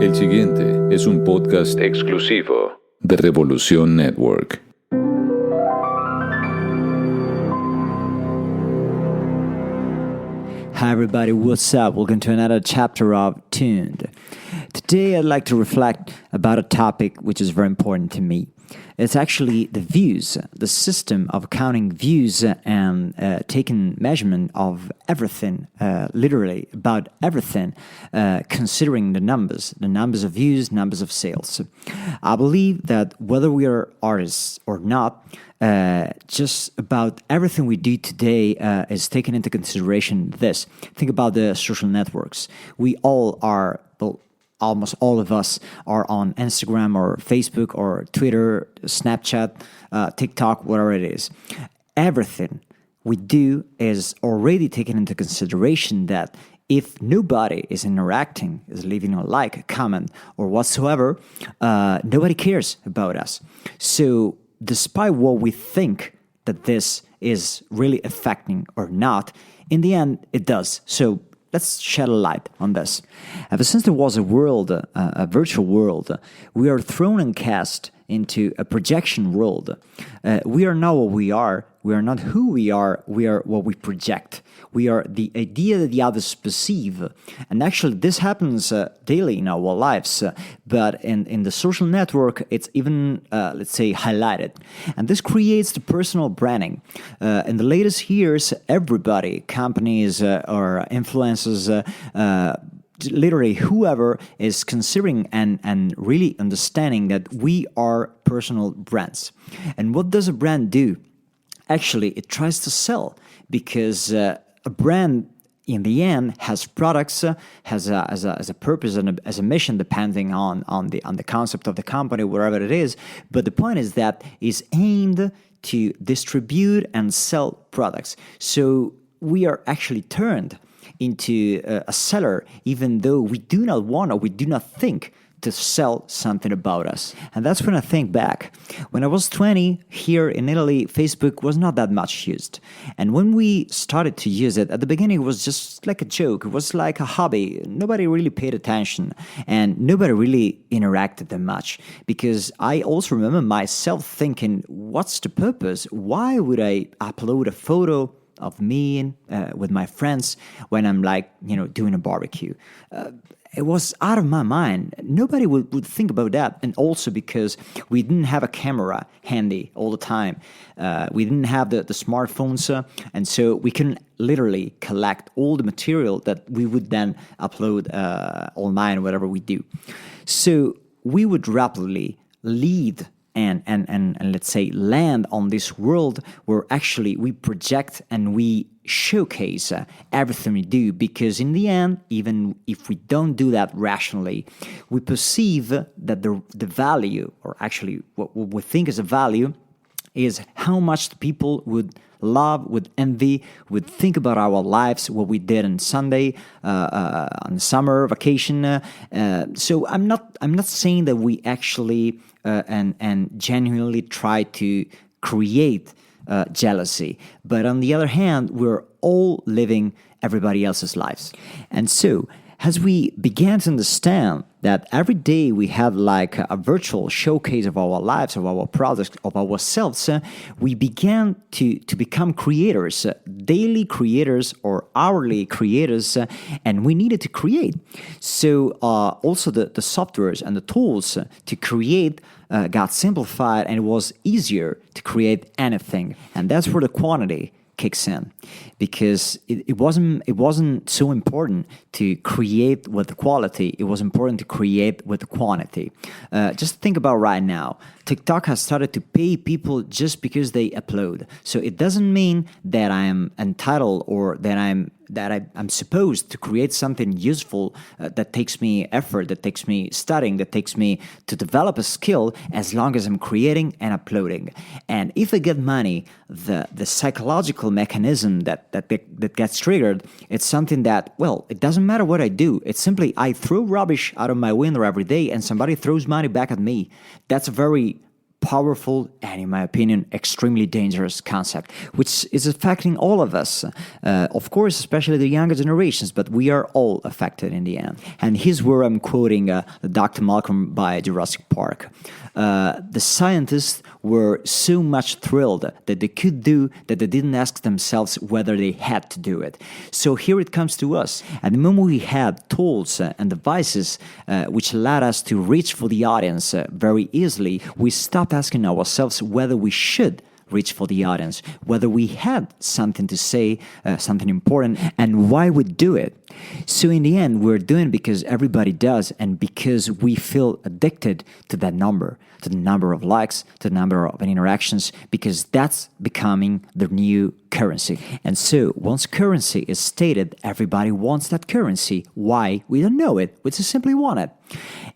El siguiente es un podcast exclusivo de Revolución Network. Hi everybody, what's up? Welcome to another chapter of Tuned. Today I'd like to reflect about a topic which is very important to me. It's actually the views, the system of counting views and taking measurement of everything, literally about everything, considering the numbers of views, numbers of sales. I believe that whether we are artists or not, just about everything we do today is taken into consideration this. Think about the social networks. We all are, well, almost all of us are on Instagram or Facebook or Twitter, Snapchat, TikTok, whatever it is. Everything we do is already taken into consideration that if nobody is interacting, is leaving a like, a comment, or whatsoever, nobody cares about us. So despite what we think that this is really affecting or not, in the end, it does. So let's shed a light on this. Ever since there was a world, a virtual world, we are thrown and cast into a projection world. We are not what we are. We are not who we are what we project. We are the idea that the others perceive. And actually, this happens daily in our lives. But in the social network, it's even, let's say, highlighted. And this creates the personal branding. In the latest years, everybody, companies or influencers, literally whoever is considering and really understanding that we are personal brands. And what does a brand do? Actually, it tries to sell because a brand in the end has products, has a purpose and as a mission, depending on the concept of the company, wherever it is. But the point is that is aimed to distribute and sell products. So we are actually turned into a seller, even though we do not want or we do not think to sell something about us. And that's when I think back. When I was 20, here in Italy, Facebook was not that much used. And when we started to use it, at the beginning it was just like a joke. It was like a hobby. Nobody really paid attention and nobody really interacted that much. Because I also remember myself thinking, what's the purpose? Why would I upload a photo of me with my friends when I'm doing a barbecue? It was out of my mind. Nobody would think about that. And also because we didn't have a camera handy all the time. We didn't have the smartphones. And so we couldn't literally collect all the material that we would then upload online, whatever we do. So we would rapidly lead and let's say land on this world where actually we project and we showcase everything we do, because in the end, even if we don't do that rationally, we perceive that the value, or actually what we think is a value, is how much the people would love, would envy, would think about our lives, what we did on Sunday, on summer vacation. So I'm not saying that we actually and genuinely try to create jealousy, but on the other hand, we're all living everybody else's lives, and so as we began to understand that every day we have like a virtual showcase of our lives, of our products, of ourselves, we began to become creators, daily creators or hourly creators, and we needed to create. So also the softwares and the tools to create got simplified, and it was easier to create anything. And that's where the quantity kicks in, because it wasn't so important to create with the quality. It was important to create with the quantity. Just think about right now. TikTok has started to pay people just because they upload. So it doesn't mean that I am entitled or that I'm supposed to create something useful that takes me effort, that takes me studying, that takes me to develop a skill, as long as I'm creating and uploading. And if I get money, the psychological mechanism that gets triggered, it's something that, well, it doesn't matter what I do. It's simply I throw rubbish out of my window every day and somebody throws money back at me. That's a very powerful and, in my opinion, extremely dangerous concept, which is affecting all of us. Of course, especially the younger generations, but we are all affected in the end. And here's where I'm quoting Dr. Malcolm by Jurassic Park. The scientists were so much thrilled that they could do that they didn't ask themselves whether they had to do it. So here it comes to us. At the moment we had tools and devices which allowed us to reach for the audience very easily, we stopped asking ourselves whether we should reach for the audience, whether we had something to say, something important, and why we do it. So in the end, we're doing it because everybody does, and because we feel addicted to that number, to the number of likes, to the number of interactions, because that's becoming the new currency. And so once currency is stated, everybody wants that currency. Why? We don't know it. We just simply want it.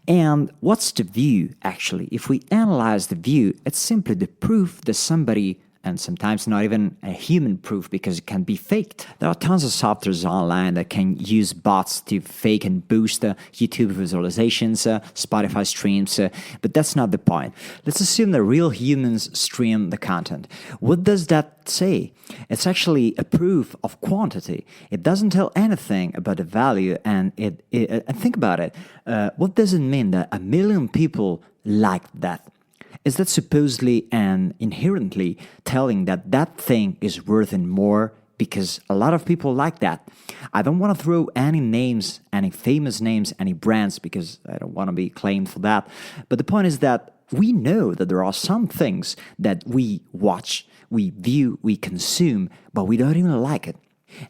And what's the view, actually? If we analyze the view, it's simply the proof that somebody, and sometimes not even a human proof because it can be faked. There are tons of softwares online that can use bots to fake and boost YouTube visualizations, Spotify streams, but that's not the point. Let's assume that real humans stream the content. What does that say? It's actually a proof of quantity. It doesn't tell anything about the value, and and think about it. What does it mean that 1 million people liked that? Is that supposedly and inherently telling that that thing is worth more because a lot of people like that? I don't want to throw any names, any famous names, any brands, because I don't want to be claimed for that. But the point is that we know that there are some things that we watch, we view, we consume, but we don't even like it.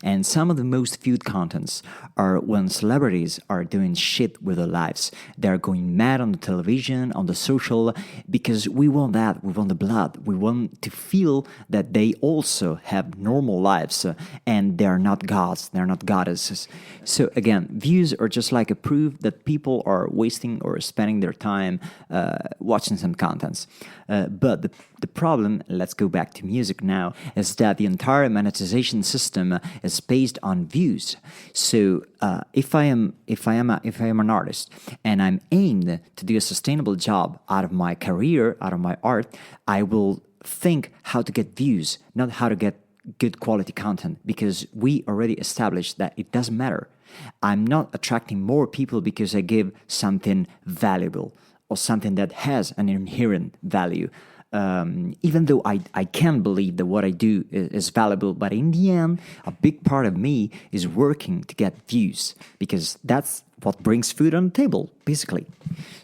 And some of the most viewed contents are when celebrities are doing shit with their lives. They're going mad on the television, on the social, because we want that. We want the blood. We want to feel that they also have normal lives and they're not gods, they're not goddesses. So again, views are just like a proof that people are wasting or spending their time watching some contents. But the problem, let's go back to music now, is that the entire monetization system is based on views. So if I am an artist and I'm aimed to do a sustainable job out of my career, out of my art, I will think how to get views, not how to get good quality content, because we already established that it doesn't matter. I'm not attracting more people because I give something valuable or something that has an inherent value. Even though I can believe that what I do is valuable, but in the end, a big part of me is working to get views, because that's what brings food on the table, basically.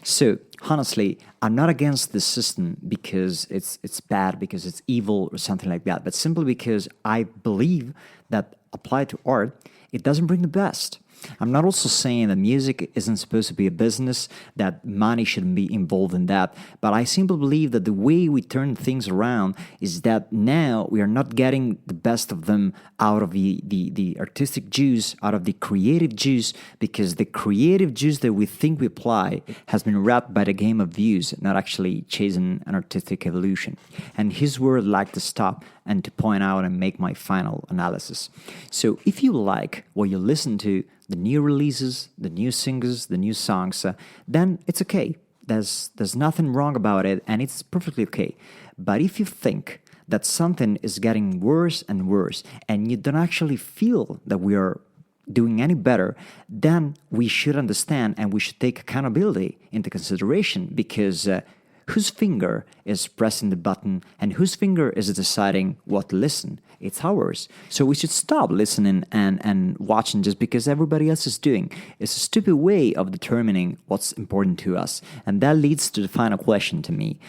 So, honestly, I'm not against the system because it's bad, because it's evil or something like that, but simply because I believe that applied to art, it doesn't bring the best. I'm not also saying that music isn't supposed to be a business, that money shouldn't be involved in that, but I simply believe that the way we turn things around is that now we are not getting the best of them out of the artistic juice, out of the creative juice, because the creative juice that we think we apply has been wrapped by the game of views, not actually chasing an artistic evolution. And here's where I'd like to stop and to point out and make my final analysis. So if you like what you listen to, the new releases, the new singles, the new songs, then it's okay. There's nothing wrong about it, and it's perfectly okay. But if you think that something is getting worse and worse, and you don't actually feel that we are doing any better, then we should understand and we should take accountability into consideration, because whose finger is pressing the button and whose finger is deciding what to listen? It's ours. So we should stop listening and watching just because everybody else is doing. It's a stupid way of determining what's important to us. And that leads to the final question to me.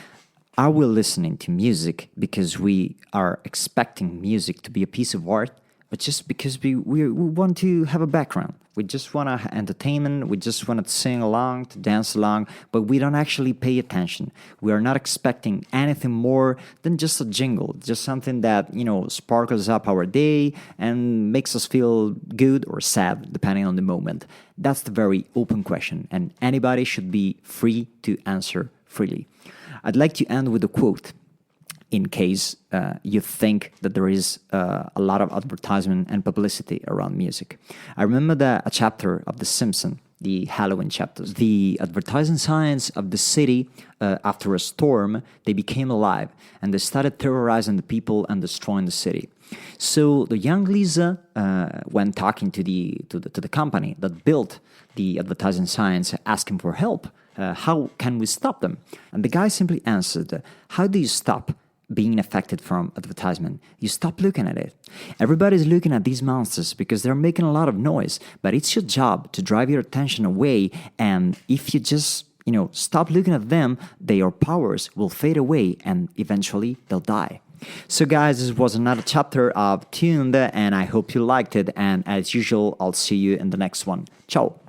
Are we listening to music because we are expecting music to be a piece of art, but just because we want to have a background? We just want entertainment, we just want to sing along, to dance along, but we don't actually pay attention. We are not expecting anything more than just a jingle, just something that, sparkles up our day and makes us feel good or sad, depending on the moment. That's the very open question, and anybody should be free to answer freely. I'd like to end with a quote, in case you think that there is a lot of advertisement and publicity around music. I remember a chapter of The Simpsons the Halloween chapters. The advertising signs of the city, after a storm, they became alive and they started terrorizing the people and destroying the city. So the young Lisa, when talking to the company that built the advertising signs, asking for help. How can we stop them? And the guy simply answered, how do you stop being affected from advertisement? You stop looking at it. Everybody's looking at these monsters because they're making a lot of noise, but it's your job to drive your attention away, and if you just stop looking at them, their powers will fade away and eventually they'll die. So guys, this was another chapter of Tuned, and I hope you liked it, and as usual, I'll see you in the next one. Ciao!